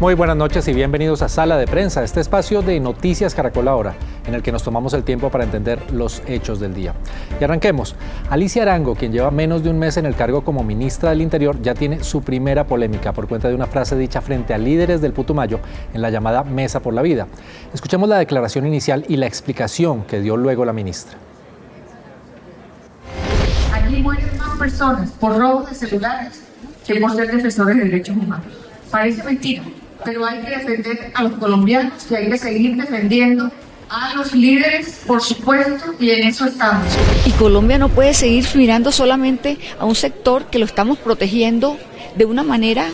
Muy buenas noches y bienvenidos a Sala de Prensa, este espacio de Noticias Caracol Ahora, en el que nos tomamos el tiempo para entender los hechos del día. Y arranquemos. Alicia Arango, quien lleva menos de un mes en el cargo como ministra del Interior, ya tiene su primera polémica por cuenta de una frase dicha frente a líderes del Putumayo en la llamada Mesa por la Vida. Escuchemos la declaración inicial y la explicación que dio luego la ministra. Aquí mueren más personas por robos de celulares que por ser defensores de derechos humanos. Parece mentira, pero hay que defender a los colombianos y hay que seguir defendiendo a los líderes, por supuesto, y en eso estamos. Y Colombia no puede seguir mirando solamente a un sector que lo estamos protegiendo de una manera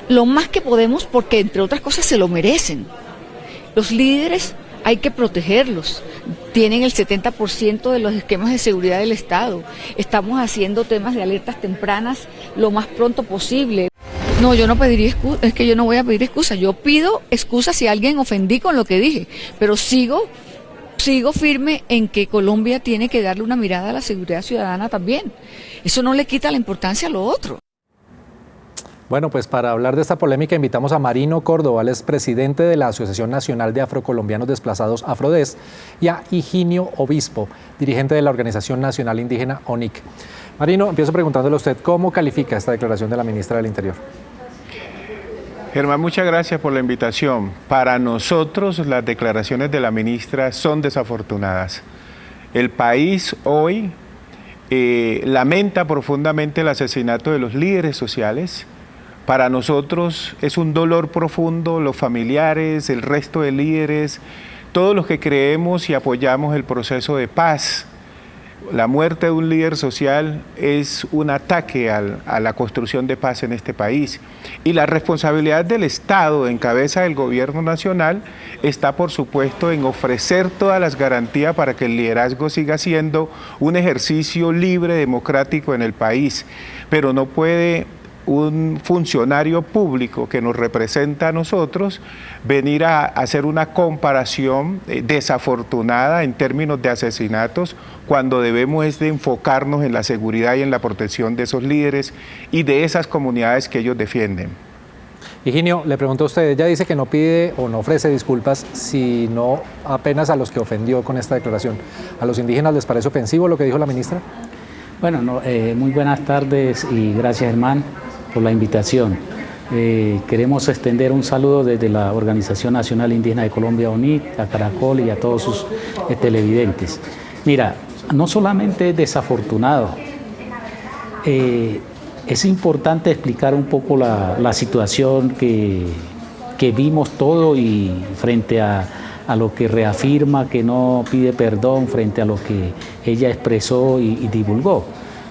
lo más que podemos, porque entre otras cosas se lo merecen. Los líderes hay que protegerlos. Tienen el 70% de los esquemas de seguridad del Estado. Estamos haciendo temas de alertas tempranas lo más pronto posible. No, yo no pediría excusa, es que yo no voy a pedir excusa. Yo pido excusa si a alguien ofendí con lo que dije, pero sigo firme en que Colombia tiene que darle una mirada a la seguridad ciudadana también. Eso no le quita la importancia a lo otro. Bueno, pues para hablar de esta polémica invitamos a Marino Córdoba, él es presidente de la Asociación Nacional de Afrocolombianos Desplazados, AFRODES, y a Higinio Obispo, dirigente de la Organización Nacional Indígena, ONIC. Marino, empiezo preguntándole a usted, ¿cómo califica esta declaración de la ministra del Interior? Germán, muchas gracias por la invitación. Para nosotros las declaraciones de la ministra son desafortunadas. El país hoy lamenta profundamente el asesinato de los líderes sociales. Para nosotros es un dolor profundo, los familiares, el resto de líderes, todos los que creemos y apoyamos el proceso de paz. La muerte de un líder social es un ataque a la construcción de paz en este país. Y la responsabilidad del Estado, en cabeza del gobierno nacional, está por supuesto en ofrecer todas las garantías para que el liderazgo siga siendo un ejercicio libre, democrático en el país. Pero no puede un funcionario público que nos representa a nosotros venir a hacer una comparación desafortunada en términos de asesinatos, cuando debemos es de enfocarnos en la seguridad y en la protección de esos líderes y de esas comunidades que ellos defienden. Higinio, le pregunto a usted, ella dice que no pide o no ofrece disculpas, sino apenas a los que ofendió con esta declaración. ¿A los indígenas les parece ofensivo lo que dijo la ministra? Bueno, muy buenas tardes y gracias, Germán, por la invitación. Queremos extender un saludo desde la Organización Nacional Indígena de Colombia, ONIC, a Caracol y a todos sus televidentes. Mira, no solamente es desafortunado, es importante explicar un poco la situación que vimos todo y frente a lo que reafirma que no pide perdón, frente a lo que ella expresó y divulgó.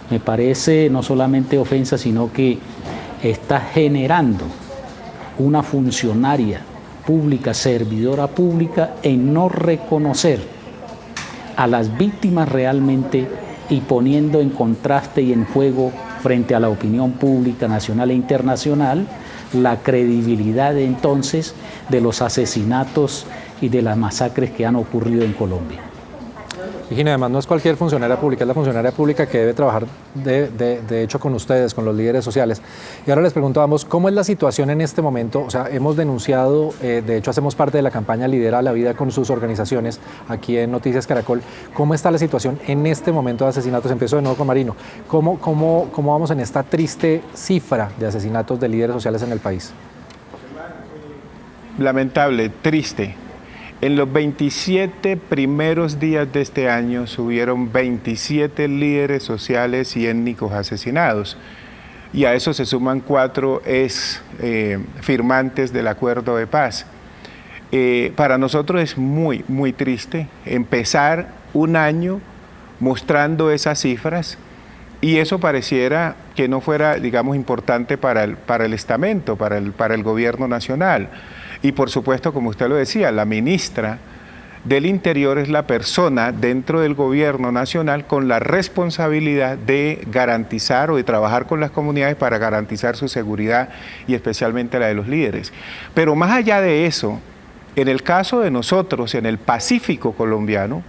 Me parece no solamente ofensa, sino que está generando una funcionaria pública, servidora pública, en no reconocer a las víctimas realmente y poniendo en contraste y en juego frente a la opinión pública nacional e internacional la credibilidad entonces de los asesinatos y de las masacres que han ocurrido en Colombia. Higinio, además no es cualquier funcionaria pública, es la funcionaria pública que debe trabajar de hecho con ustedes, con los líderes sociales. Y ahora les pregunto a ambos, ¿cómo es la situación en este momento? O sea, hemos denunciado, de hecho hacemos parte de la campaña Lidera la Vida con sus organizaciones aquí en Noticias Caracol. ¿Cómo está la situación en este momento de asesinatos? Empiezo de nuevo con Marino. ¿Cómo vamos en esta triste cifra de asesinatos de líderes sociales en el país? Lamentable, triste. En los 27 primeros días de este año hubieron 27 líderes sociales y étnicos asesinados. Y a eso se suman 4 firmantes del acuerdo de paz. Para nosotros es muy, muy triste empezar un año mostrando esas cifras y eso pareciera que no fuera, digamos, importante para el estamento, para el gobierno nacional. Y por supuesto, como usted lo decía, la ministra del Interior es la persona dentro del gobierno nacional con la responsabilidad de garantizar o de trabajar con las comunidades para garantizar su seguridad y especialmente la de los líderes. Pero más allá de eso, en el caso de nosotros, en el Pacífico colombiano,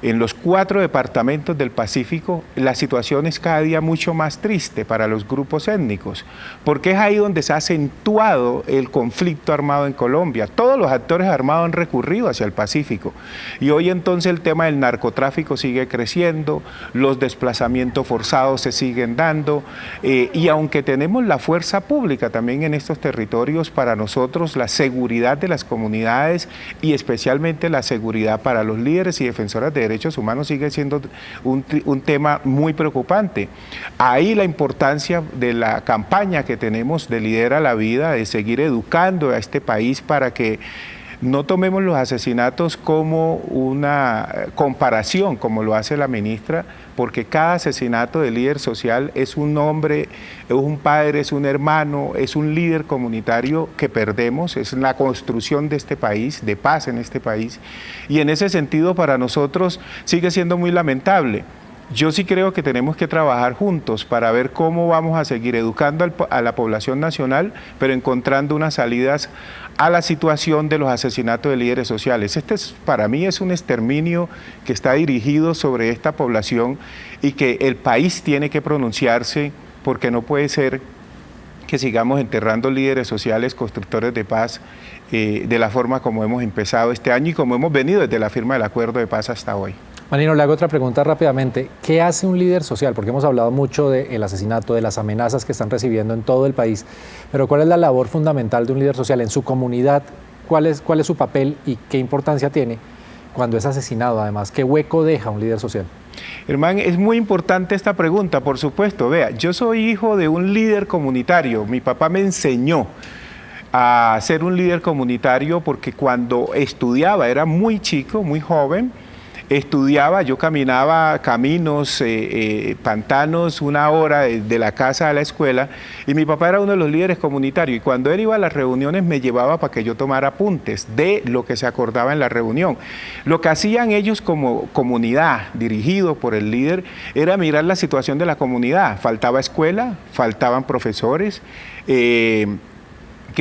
en los 4 departamentos del Pacífico, la situación es cada día mucho más triste para los grupos étnicos, porque es ahí donde se ha acentuado el conflicto armado en Colombia. Todos los actores armados han recurrido hacia el Pacífico y hoy entonces el tema del narcotráfico sigue creciendo, los desplazamientos forzados se siguen dando y aunque tenemos la fuerza pública también en estos territorios, para nosotros la seguridad de las comunidades y especialmente la seguridad para los líderes y defensoras de derechos humanos sigue siendo un tema muy preocupante. Ahí la importancia de la campaña que tenemos de Lidera la Vida, de seguir educando a este país para que no tomemos los asesinatos como una comparación, como lo hace la ministra, porque cada asesinato de líder social es un hombre, es un padre, es un hermano, es un líder comunitario que perdemos, es la construcción de este país, de paz en este país, y en ese sentido para nosotros sigue siendo muy lamentable. Yo sí creo que tenemos que trabajar juntos para ver cómo vamos a seguir educando a la población nacional, pero encontrando unas salidas a la situación de los asesinatos de líderes sociales. Para mí es un exterminio que está dirigido sobre esta población y que el país tiene que pronunciarse, porque no puede ser que sigamos enterrando líderes sociales, constructores de paz, de la forma como hemos empezado este año y como hemos venido desde la firma del acuerdo de paz hasta hoy. Marino, le hago otra pregunta rápidamente. ¿Qué hace un líder social? Porque hemos hablado mucho del asesinato, de las amenazas que están recibiendo en todo el país, pero ¿cuál es la labor fundamental de un líder social en su comunidad? ¿Cuál es su papel y qué importancia tiene cuando es asesinado? Además, ¿qué hueco deja un líder social? Hermano, es muy importante esta pregunta, por supuesto. Vea, yo soy hijo de un líder comunitario. Mi papá me enseñó a ser un líder comunitario porque cuando estudiaba, era muy chico, muy joven, estudiaba, yo caminaba caminos, pantanos, 1 hora de la casa a la escuela, y mi papá era uno de los líderes comunitarios, y cuando él iba a las reuniones me llevaba para que yo tomara apuntes de lo que se acordaba en la reunión. Lo que hacían ellos como comunidad, dirigido por el líder, era mirar la situación de la comunidad. Faltaba escuela, faltaban profesores, ¿qué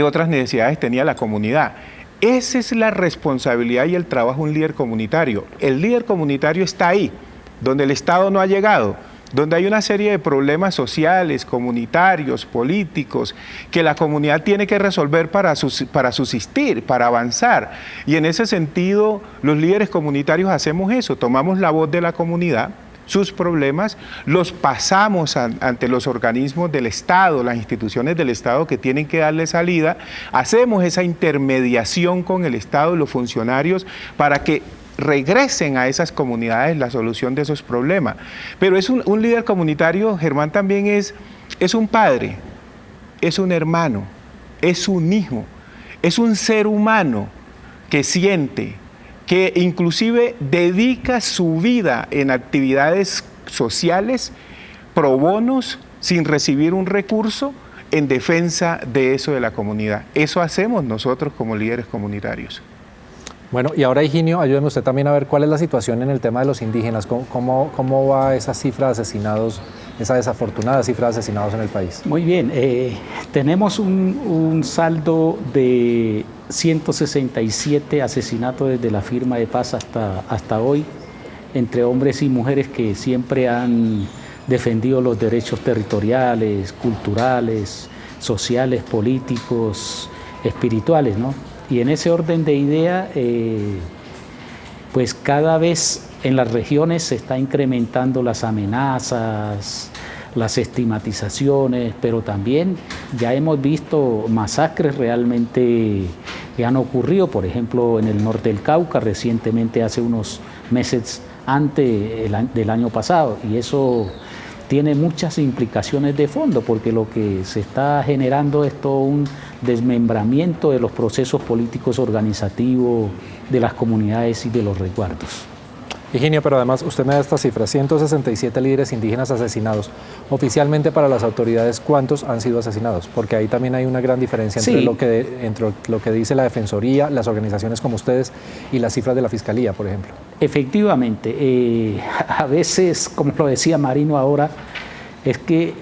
otras necesidades tenía la comunidad? Esa es la responsabilidad y el trabajo de un líder comunitario. El líder comunitario está ahí, donde el Estado no ha llegado, donde hay una serie de problemas sociales, comunitarios, políticos, que la comunidad tiene que resolver para subsistir, para avanzar. Y en ese sentido, los líderes comunitarios hacemos eso, tomamos la voz de la comunidad, sus problemas, los pasamos ante los organismos del Estado, las instituciones del Estado que tienen que darle salida, hacemos esa intermediación con el Estado y los funcionarios para que regresen a esas comunidades la solución de esos problemas. Pero es un líder comunitario, Germán, también es un padre, es un hermano, es un hijo, es un ser humano que siente, que inclusive dedica su vida en actividades sociales, pro bonos, sin recibir un recurso, en defensa de eso de la comunidad. Eso hacemos nosotros como líderes comunitarios. Bueno, y ahora, Higinio, ayúdeme usted también a ver cuál es la situación en el tema de los indígenas, cómo va esa cifra de asesinados, esa desafortunada cifra de asesinados en el país. Muy bien, tenemos un saldo de 167 asesinatos desde la firma de paz hasta hoy, entre hombres y mujeres que siempre han defendido los derechos territoriales, culturales, sociales, políticos, espirituales, ¿no? Y en ese orden de idea, pues cada vez en las regiones se está incrementando las amenazas, las estigmatizaciones, pero también ya hemos visto masacres realmente que han ocurrido, por ejemplo, en el norte del Cauca, recientemente hace unos meses antes del año pasado, y eso tiene muchas implicaciones de fondo, porque lo que se está generando es todo un desmembramiento de los procesos políticos organizativos de las comunidades y de los resguardos. Higinio, pero además usted me da estas cifras, 167 líderes indígenas asesinados. Oficialmente para las autoridades, ¿cuántos han sido asesinados? Porque ahí también hay una gran diferencia entre lo que dice la Defensoría, las organizaciones como ustedes y las cifras de la Fiscalía, por ejemplo. Efectivamente, a veces, como lo decía Marino ahora, es que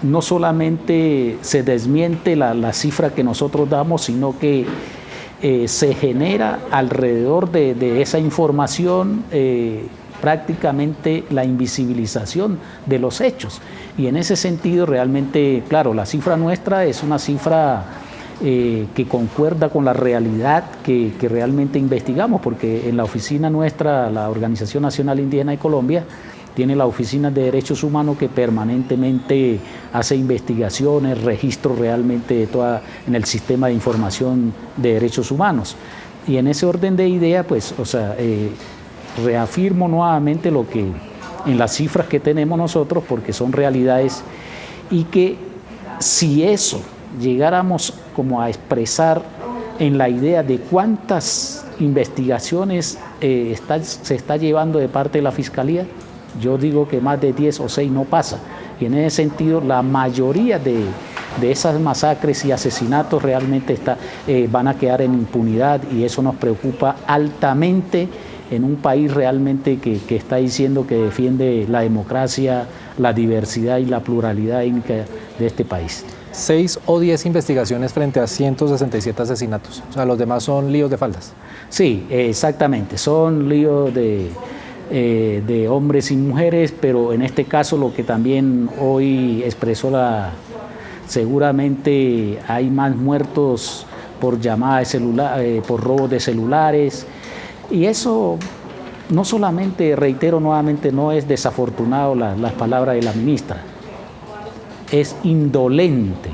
no solamente se desmiente la cifra que nosotros damos, sino que se genera alrededor de esa información prácticamente la invisibilización de los hechos. Y en ese sentido realmente, claro, la cifra nuestra es una cifra que concuerda con la realidad que realmente investigamos, porque en la oficina nuestra, la Organización Nacional Indígena de Colombia, tiene la Oficina de Derechos Humanos que permanentemente hace investigaciones, registro realmente de en el sistema de información de derechos humanos. Y en ese orden de idea, pues, o sea, reafirmo nuevamente lo que en las cifras que tenemos nosotros, porque son realidades, y que si eso llegáramos como a expresar en la idea de cuántas investigaciones se está llevando de parte de la Fiscalía, yo digo que más de 10 o 6 no pasa. Y en ese sentido, la mayoría de esas masacres y asesinatos realmente van a quedar en impunidad, y eso nos preocupa altamente en un país realmente que está diciendo que defiende la democracia, la diversidad y la pluralidad étnica de este país. 6 o 10 investigaciones frente a 167 asesinatos. O sea, los demás son líos de faldas. Sí, exactamente. Son líos de hombres y mujeres, pero en este caso lo que también hoy expresó seguramente hay más muertos por llamadas de celular, por robos de celulares, y eso no solamente, reitero nuevamente, no es desafortunado las palabras de la ministra, es indolente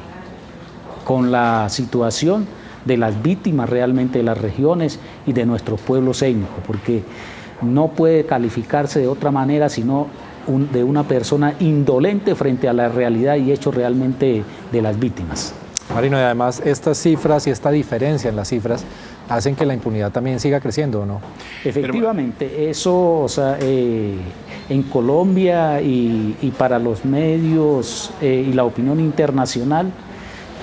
con la situación de las víctimas realmente de las regiones y de nuestros pueblos étnicos, porque no puede calificarse de otra manera sino de una persona indolente frente a la realidad y hechos realmente de las víctimas. Marino, y además estas cifras y esta diferencia en las cifras hacen que la impunidad también siga creciendo, ¿o no? Efectivamente, eso, o sea, en Colombia y para los medios y la opinión internacional,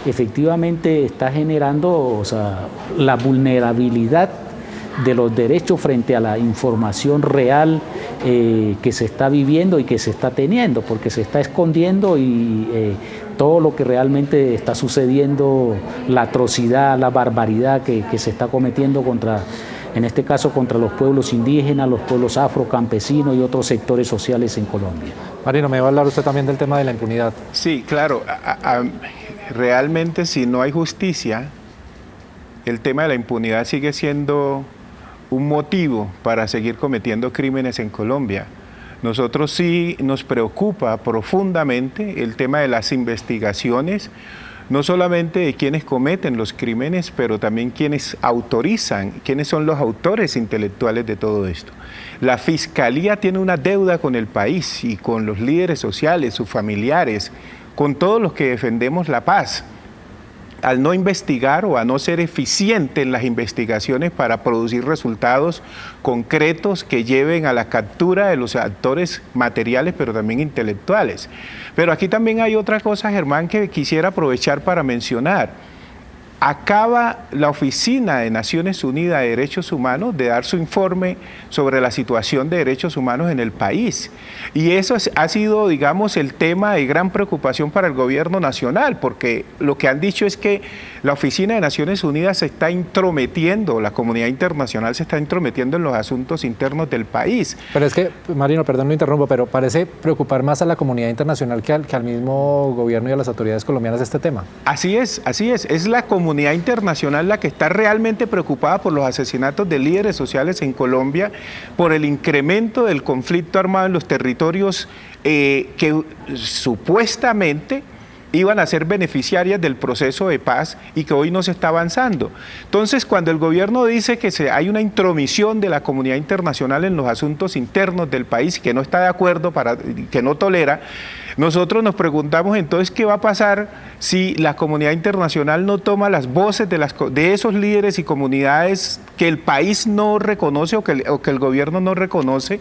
efectivamente está generando, o sea, la vulnerabilidad de los derechos frente a la información real que se está viviendo y que se está teniendo, porque se está escondiendo y todo lo que realmente está sucediendo, la atrocidad, la barbaridad que se está cometiendo en este caso contra los pueblos indígenas, los pueblos afrocampesinos y otros sectores sociales en Colombia. Marino, ¿me va a hablar usted también del tema de la impunidad? Sí, claro. Realmente, si no hay justicia, el tema de la impunidad sigue siendo un motivo para seguir cometiendo crímenes en Colombia. Nosotros sí nos preocupa profundamente el tema de las investigaciones, no solamente de quienes cometen los crímenes, pero también quienes autorizan, quiénes son los autores intelectuales de todo esto. La Fiscalía tiene una deuda con el país y con los líderes sociales, sus familiares, con todos los que defendemos la paz, al no investigar o a no ser eficiente en las investigaciones para producir resultados concretos que lleven a la captura de los actores materiales, pero también intelectuales. Pero aquí también hay otra cosa, Germán, que quisiera aprovechar para mencionar. Acaba la Oficina de Naciones Unidas de Derechos Humanos de dar su informe sobre la situación de derechos humanos en el país. Y eso ha sido, digamos, el tema de gran preocupación para el gobierno nacional, porque lo que han dicho es que la Oficina de Naciones Unidas se está intrometiendo, la comunidad internacional se está intrometiendo en los asuntos internos del país. Pero es que, Marino, perdón, no interrumpo, pero parece preocupar más a la comunidad internacional que al mismo gobierno y a las autoridades colombianas este tema. Así es, es la comunidad internacional la que está realmente preocupada por los asesinatos de líderes sociales en Colombia, por el incremento del conflicto armado en los territorios que supuestamente iban a ser beneficiarias del proceso de paz y que hoy no se está avanzando. Entonces, cuando el gobierno dice que hay una intromisión de la comunidad internacional en los asuntos internos del país, que no está de acuerdo, que no tolera, nosotros nos preguntamos entonces qué va a pasar si la comunidad internacional no toma las voces de esos líderes y comunidades que el país no reconoce o que el gobierno no reconoce,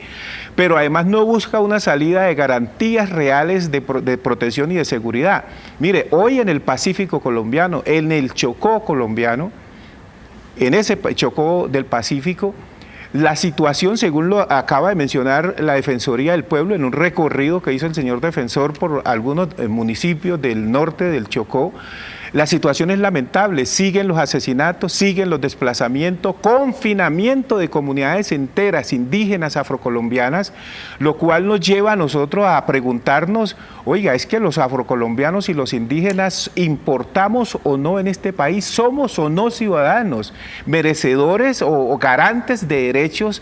pero además no busca una salida de garantías reales de protección y de seguridad. Mire, hoy en el Pacífico colombiano, en el Chocó colombiano, en ese Chocó del Pacífico, la situación, según lo acaba de mencionar la Defensoría del Pueblo en un recorrido que hizo el señor defensor por algunos municipios del norte del Chocó, La situación es lamentable, siguen los asesinatos, siguen los desplazamientos, confinamiento de comunidades enteras indígenas afrocolombianas, lo cual nos lleva a nosotros a preguntarnos, oiga, ¿es que los afrocolombianos y los indígenas importamos o no en este país? ¿Somos o no ciudadanos merecedores o garantes de derechos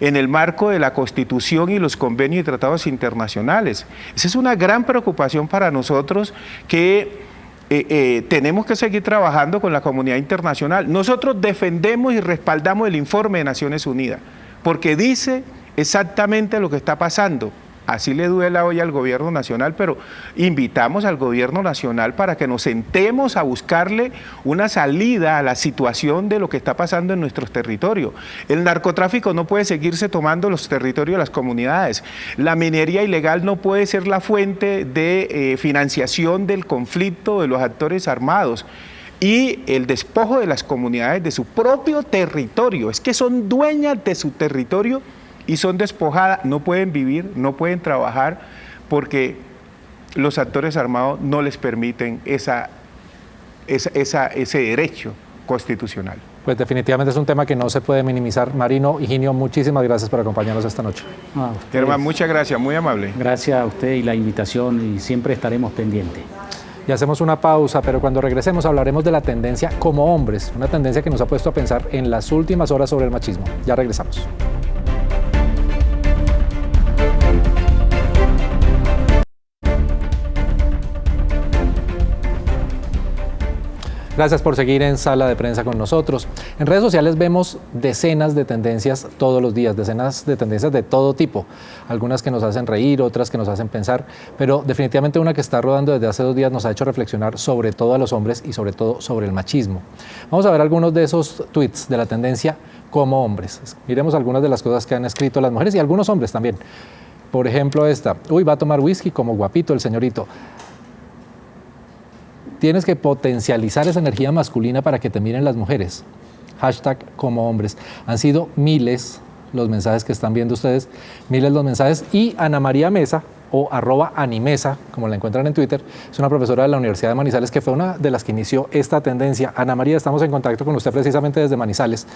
en el marco de la Constitución y los convenios y tratados internacionales? Esa es una gran preocupación para nosotros que tenemos que seguir trabajando con la comunidad internacional. Nosotros defendemos y respaldamos el informe de Naciones Unidas, porque dice exactamente lo que está pasando. Así le duela hoy al gobierno nacional, pero invitamos al gobierno nacional para que nos sentemos a buscarle una salida a la situación de lo que está pasando en nuestros territorios. El narcotráfico no puede seguirse tomando los territorios de las comunidades. La minería ilegal no puede ser la fuente de financiación del conflicto de los actores armados. Y el despojo de las comunidades de su propio territorio, es que son dueñas de su territorio y son despojadas, no pueden vivir, no pueden trabajar, porque los actores armados no les permiten ese derecho constitucional. Pues definitivamente es un tema que no se puede minimizar. Marino, Higinio, muchísimas gracias por acompañarnos esta noche. Germán, muchas gracias, muy amable. Gracias a usted y la invitación, y siempre estaremos pendientes. Y hacemos una pausa, pero cuando regresemos hablaremos de la tendencia como hombres, una tendencia que nos ha puesto a pensar en las últimas horas sobre el machismo. Ya regresamos. Gracias por seguir en Sala de Prensa con nosotros. En redes sociales vemos decenas de tendencias todos los días, decenas de tendencias de todo tipo. Algunas que nos hacen reír, otras que nos hacen pensar, pero definitivamente una que está rodando desde hace 2 días nos ha hecho reflexionar sobre todo a los hombres y sobre todo sobre el machismo. Vamos a ver algunos de esos tweets de la tendencia como hombres. Miremos algunas de las cosas que han escrito las mujeres y algunos hombres también. Por ejemplo esta, uy, va a tomar whisky como guapito el señorito. Tienes que potencializar esa energía masculina para que te miren las mujeres. Hashtag como hombres. Han sido miles los mensajes que están viendo ustedes, miles los mensajes. Y Ana María Mesa, o @animesa, como la encuentran en Twitter, es una profesora de la Universidad de Manizales que fue una de las que inició esta tendencia. Ana María, estamos en contacto con usted precisamente desde Manizales.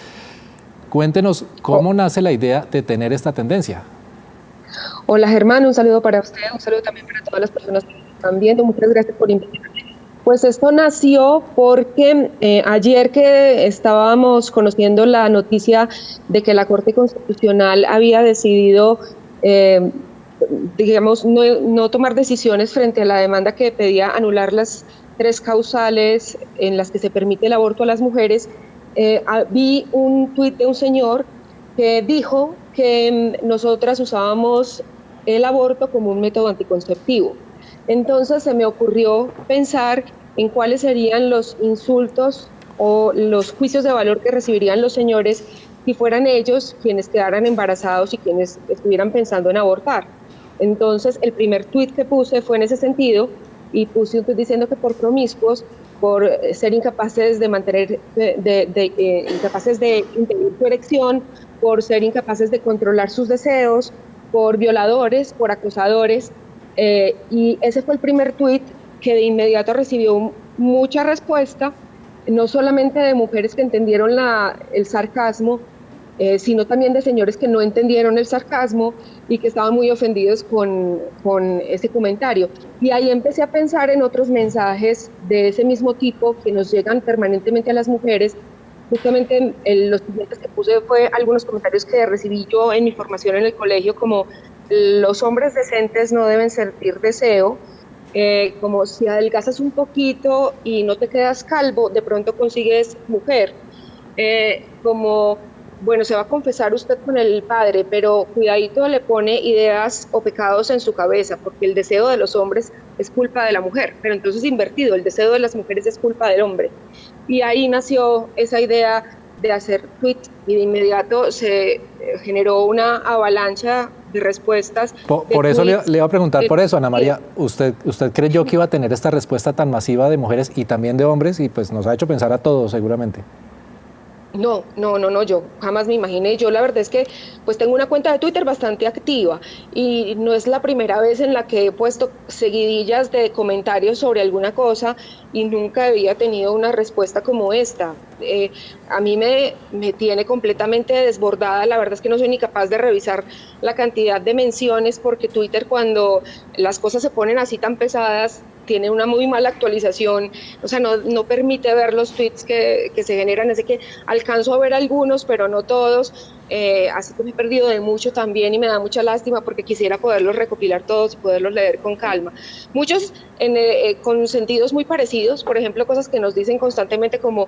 Cuéntenos cómo nace la idea de tener esta tendencia. Hola Germán, un saludo para usted, un saludo también para todas las personas que están viendo. Muchas gracias por invitarme. Pues esto nació porque ayer que estábamos conociendo la noticia de que la Corte Constitucional había decidido, digamos, no tomar decisiones frente a la demanda que pedía anular las 3 causales en las que se permite el aborto a las mujeres, vi un tuit de un señor que dijo que nosotras usábamos el aborto como un método anticonceptivo. Entonces se me ocurrió pensar en cuáles serían los insultos o los juicios de valor que recibirían los señores si fueran ellos quienes quedaran embarazados y quienes estuvieran pensando en abortar. Entonces el primer tuit que puse fue en ese sentido, y puse un tuit diciendo que por promiscuos, por ser incapaces de mantener, incapaces de impedir su erección, por ser incapaces de controlar sus deseos, por violadores, por acosadores. Y ese fue el primer tuit que de inmediato recibió mucha respuesta, no solamente de mujeres que entendieron el sarcasmo, sino también de señores que no entendieron el sarcasmo y que estaban muy ofendidos con ese comentario. Y ahí empecé a pensar en otros mensajes de ese mismo tipo que nos llegan permanentemente a las mujeres. Justamente los siguientes que puse fue algunos comentarios que recibí yo en mi formación en el colegio, como los hombres decentes no deben sentir deseo, como si adelgazas un poquito y no te quedas calvo, de pronto consigues mujer, como, bueno, se va a confesar usted con el padre, pero cuidadito, le pone ideas o pecados en su cabeza, porque el deseo de los hombres es culpa de la mujer, pero entonces invertido, el deseo de las mujeres es culpa del hombre. Y ahí nació esa idea de hacer tweets y de inmediato se generó una avalancha de respuestas. Por eso le iba a preguntar por eso, Ana María, ¿usted creyó que iba a tener esta respuesta tan masiva de mujeres y también de hombres? Y pues nos ha hecho pensar a todos seguramente. No, yo jamás me imaginé. Yo la verdad es que pues tengo una cuenta de Twitter bastante activa y no es la primera vez en la que he puesto seguidillas de comentarios sobre alguna cosa y nunca había tenido una respuesta como esta. A mí me tiene completamente desbordada. La verdad es que no soy ni capaz de revisar la cantidad de menciones porque Twitter, cuando las cosas se ponen así tan pesadas, tiene una muy mala actualización, o sea, no permite ver los tweets que se generan, así que alcanzo a ver algunos, pero no todos, así que me he perdido de mucho también y me da mucha lástima porque quisiera poderlos recopilar todos y poderlos leer con calma. Muchos con sentidos muy parecidos, por ejemplo, cosas que nos dicen constantemente como...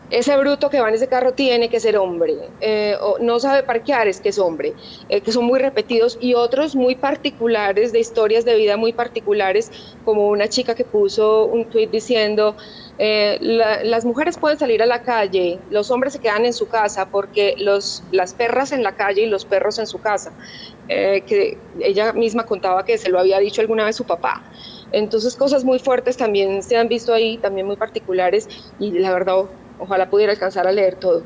ese bruto que va en ese carro tiene que ser hombre, o no sabe parquear, es que es hombre, que son muy repetidos, y otros muy particulares, de historias de vida muy particulares, como una chica que puso un tuit diciendo, las mujeres pueden salir a la calle, los hombres se quedan en su casa, porque las perras en la calle y los perros en su casa, que ella misma contaba que se lo había dicho alguna vez su papá. Entonces cosas muy fuertes también se han visto ahí, también muy particulares, y la verdad, ojalá pudiera alcanzar a leer todo.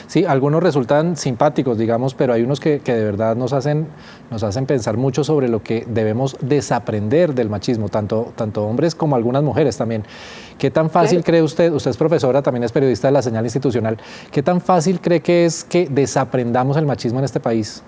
Sí, algunos resultan simpáticos, digamos, pero hay unos que de verdad nos hacen pensar mucho sobre lo que debemos desaprender del machismo, tanto hombres como algunas mujeres también. ¿Qué tan fácil cree usted es profesora, también es periodista de La Señal Institucional, qué tan fácil cree que es que desaprendamos el machismo en este país?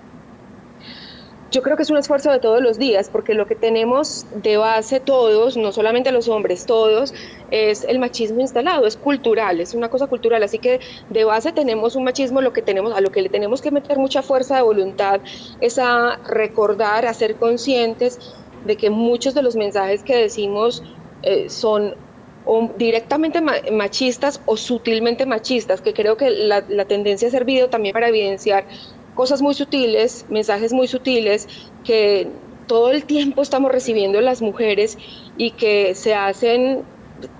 Yo creo que es un esfuerzo de todos los días, porque lo que tenemos de base todos, no solamente los hombres, todos, es el machismo instalado, es cultural, es una cosa cultural, así que de base tenemos un machismo, a lo que le tenemos que meter mucha fuerza de voluntad es a recordar, a ser conscientes de que muchos de los mensajes que decimos son o directamente machistas o sutilmente machistas, que creo que la tendencia ha servido también para evidenciar cosas muy sutiles, mensajes muy sutiles que todo el tiempo estamos recibiendo las mujeres y que se hacen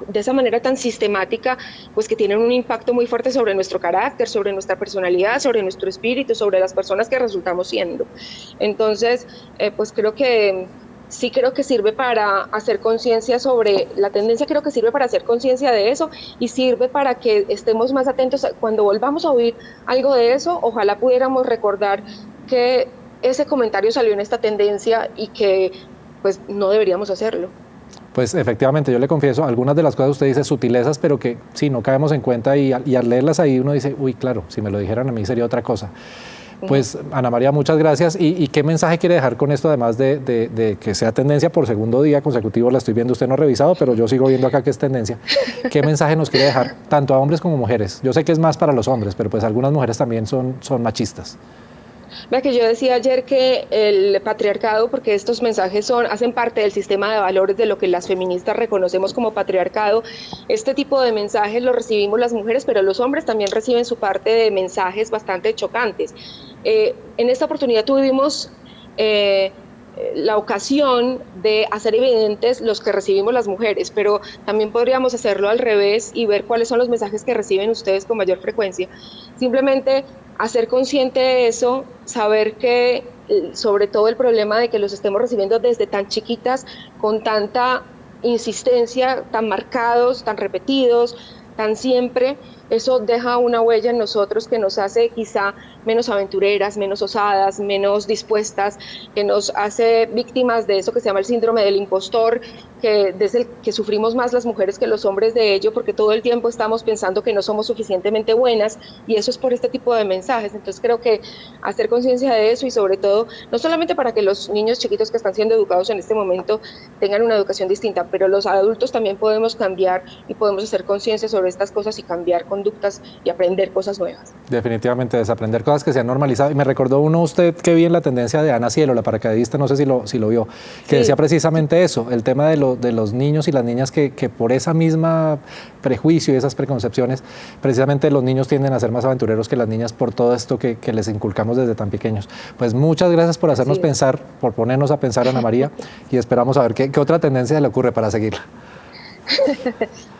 de esa manera tan sistemática, pues que tienen un impacto muy fuerte sobre nuestro carácter, sobre nuestra personalidad, sobre nuestro espíritu, sobre las personas que resultamos siendo. Entonces, pues creo que sirve para hacer conciencia sobre la tendencia, creo que sirve para hacer conciencia de eso y sirve para que estemos más atentos cuando volvamos a oír algo de eso. Ojalá pudiéramos recordar que ese comentario salió en esta tendencia y que pues no deberíamos hacerlo. Pues efectivamente, yo le confieso, algunas de las cosas usted dice sutilezas, pero que sí, no caemos en cuenta y al leerlas ahí uno dice, uy, claro, si me lo dijeran a mí sería otra cosa. Pues Ana María, muchas gracias. ¿Y qué mensaje quiere dejar con esto, además de que sea tendencia por segundo día consecutivo? La estoy viendo, usted no ha revisado, pero yo sigo viendo acá que es tendencia. ¿Qué mensaje nos quiere dejar tanto a hombres como mujeres? Yo sé que es más para los hombres, pero pues algunas mujeres también son machistas. Vea que yo decía ayer que el patriarcado, porque estos mensajes hacen parte del sistema de valores de lo que las feministas reconocemos como patriarcado, este tipo de mensajes los recibimos las mujeres, pero los hombres también reciben su parte de mensajes bastante chocantes. En esta oportunidad tuvimos la ocasión de hacer evidentes los que recibimos las mujeres, pero también podríamos hacerlo al revés y ver cuáles son los mensajes que reciben ustedes con mayor frecuencia. Simplemente hacer consciente de eso, saber que sobre todo el problema de que los estemos recibiendo desde tan chiquitas, con tanta insistencia, tan marcados, tan repetidos, tan siempre, eso deja una huella en nosotros que nos hace quizá menos aventureras, menos osadas, menos dispuestas, que nos hace víctimas de eso que se llama el síndrome del impostor, que desde el que sufrimos más las mujeres que los hombres de ello, porque todo el tiempo estamos pensando que no somos suficientemente buenas, y eso es por este tipo de mensajes. Entonces creo que hacer conciencia de eso, y sobre todo, no solamente para que los niños chiquitos que están siendo educados en este momento tengan una educación distinta, pero los adultos también podemos cambiar y podemos hacer conciencia sobre estas cosas y cambiar conductas y aprender cosas nuevas. Definitivamente, desaprender cosas que se han normalizado. Y me recordó usted que vi en la tendencia de Ana Cielo, la paracaidista, no sé si lo vio, que decía precisamente eso, el tema de los niños y las niñas que por esa misma prejuicio y esas preconcepciones, precisamente los niños tienden a ser más aventureros que las niñas por todo esto que les inculcamos desde tan pequeños. Pues muchas gracias por hacernos pensar, por ponernos a pensar, Ana María, y esperamos a ver qué otra tendencia le ocurre para seguirla.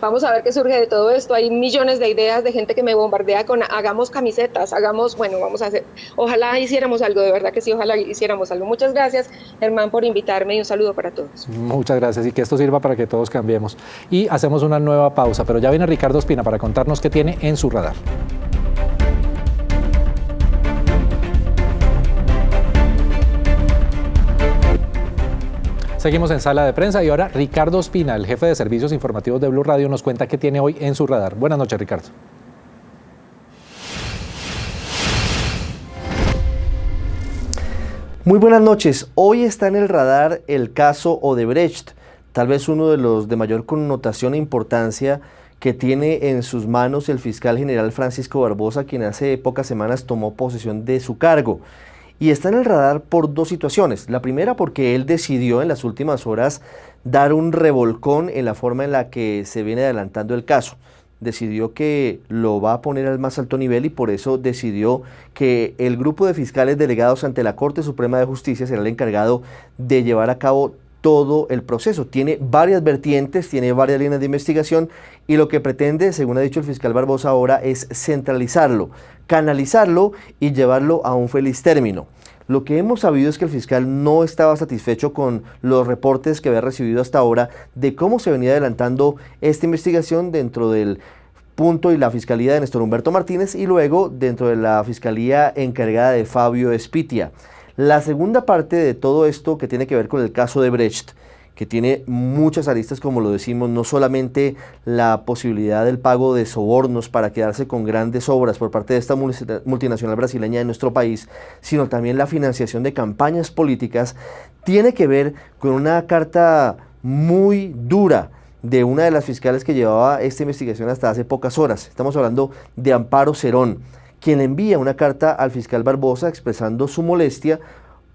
Vamos a ver qué surge de todo esto. Hay millones de ideas de gente que me bombardea con hagamos camisetas, vamos a hacer, ojalá hiciéramos algo, de verdad que sí, ojalá hiciéramos algo. Muchas gracias, Germán, por invitarme y un saludo para todos. Muchas gracias y que esto sirva para que todos cambiemos. Y hacemos una nueva pausa, pero ya viene Ricardo Ospina para contarnos qué tiene en su radar. Seguimos en Sala de Prensa y ahora Ricardo Ospina, el jefe de servicios informativos de Blue Radio, nos cuenta qué tiene hoy en su radar. Buenas noches, Ricardo. Muy buenas noches. Hoy está en el radar el caso Odebrecht, tal vez uno de los de mayor connotación e importancia que tiene en sus manos el fiscal general Francisco Barbosa, quien hace pocas semanas tomó posesión de su cargo. Y está en el radar por dos situaciones. La primera porque él decidió en las últimas horas dar un revolcón en la forma en la que se viene adelantando el caso. Decidió que lo va a poner al más alto nivel y por eso decidió que el grupo de fiscales delegados ante la Corte Suprema de Justicia será el encargado de llevar a cabo todo el proceso. Tiene varias vertientes, tiene varias líneas de investigación y lo que pretende, según ha dicho el fiscal Barbosa ahora, es centralizarlo, canalizarlo y llevarlo a un feliz término. Lo que hemos sabido es que el fiscal no estaba satisfecho con los reportes que había recibido hasta ahora de cómo se venía adelantando esta investigación dentro del punto y la fiscalía de Néstor Humberto Martínez y luego dentro de la fiscalía encargada de Fabio Espitia. La segunda parte de todo esto que tiene que ver con el caso de Brecht, que tiene muchas aristas, como lo decimos, no solamente la posibilidad del pago de sobornos para quedarse con grandes obras por parte de esta multinacional brasileña de nuestro país, sino también la financiación de campañas políticas, tiene que ver con una carta muy dura de una de las fiscales que llevaba esta investigación hasta hace pocas horas. Estamos hablando de Amparo Cerón, quien envía una carta al fiscal Barbosa expresando su molestia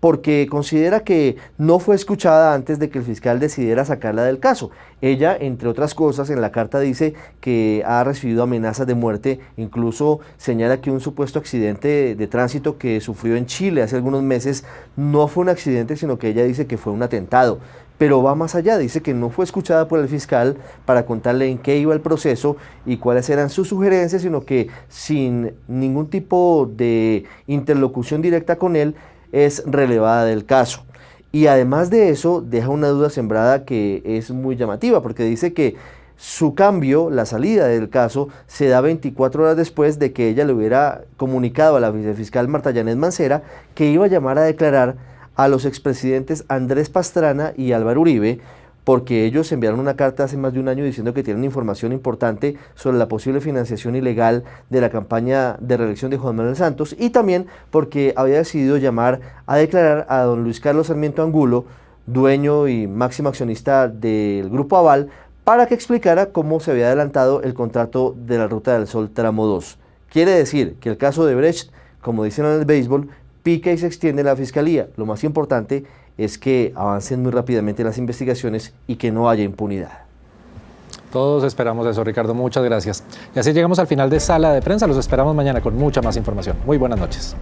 porque considera que no fue escuchada antes de que el fiscal decidiera sacarla del caso. Ella, entre otras cosas, en la carta dice que ha recibido amenazas de muerte, incluso señala que un supuesto accidente de tránsito que sufrió en Chile hace algunos meses no fue un accidente, sino que ella dice que fue un atentado. Pero va más allá, dice que no fue escuchada por el fiscal para contarle en qué iba el proceso y cuáles eran sus sugerencias, sino que sin ningún tipo de interlocución directa con él, es relevada del caso. Y además de eso, deja una duda sembrada que es muy llamativa, porque dice que su cambio, la salida del caso, se da 24 horas después de que ella le hubiera comunicado a la vicefiscal Marta Yanet Mancera que iba a llamar a declarar a los expresidentes Andrés Pastrana y Álvaro Uribe, porque ellos enviaron una carta hace más de un año diciendo que tienen información importante sobre la posible financiación ilegal de la campaña de reelección de Juan Manuel Santos, y también porque había decidido llamar a declarar a don Luis Carlos Sarmiento Angulo, dueño y máximo accionista del Grupo Aval, para que explicara cómo se había adelantado el contrato de la Ruta del Sol Tramo 2. Quiere decir que el caso de Brecht, como dicen en el béisbol, pica y se extiende en la fiscalía. Lo más importante es que avancen muy rápidamente las investigaciones y que no haya impunidad. Todos esperamos eso, Ricardo. Muchas gracias. Y así llegamos al final de Sala de Prensa. Los esperamos mañana con mucha más información. Muy buenas noches.